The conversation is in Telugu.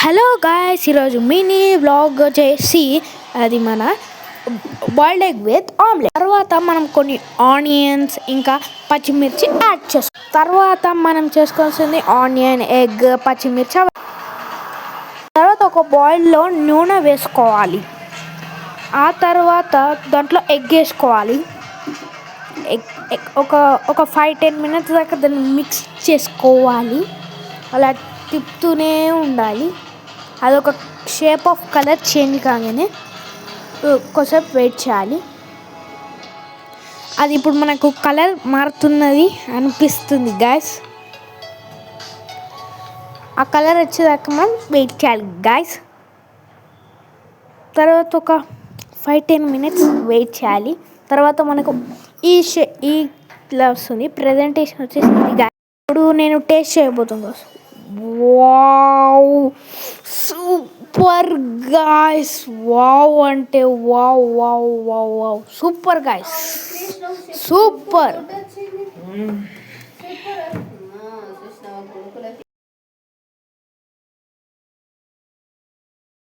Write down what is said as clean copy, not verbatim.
హలో గాయ్స్, ఈరోజు మినీ వ్లాగ్ వచ్చేసి అది మన బాయిల్డ్ ఎగ్ విత్ ఆమ్లెట్. తర్వాత మనం కొన్ని ఆనియన్స్ ఇంకా పచ్చిమిర్చి యాడ్ చేస్తాం. తర్వాత మనం చేసుకోవాల్సింది ఆనియన్, ఎగ్, పచ్చిమిర్చి. తర్వాత ఒక బాయిల్లో నూనె వేసుకోవాలి. ఆ తర్వాత దాంట్లో ఎగ్ వేసుకోవాలి. ఒక 5-10 మినిట్స్ దాకా దాన్ని మిక్స్ చేసుకోవాలి. అలా తిప్పుతూనే ఉండాలి. అదొక షేప్ ఆఫ్ కలర్ చేంజ్ కాగానే కొంచెం వెయిట్ చేయాలి. అది ఇప్పుడు మనకు కలర్ మారుతున్నది అనిపిస్తుంది గాయ్స్. ఆ కలర్ వచ్చేదాకా మనం వెయిట్ చేయాలి గాయ్స్. తర్వాత ఒక 5-10 మినిట్స్ వెయిట్ చేయాలి. తర్వాత మనకు ఇట్లా వస్తుంది. ప్రజెంటేషన్ వచ్చేసి ఇప్పుడు నేను టేస్ట్ చేయబోతున్నా. Wow, super guys. వావ్ అంటే wow wow wow wow, super guys, super.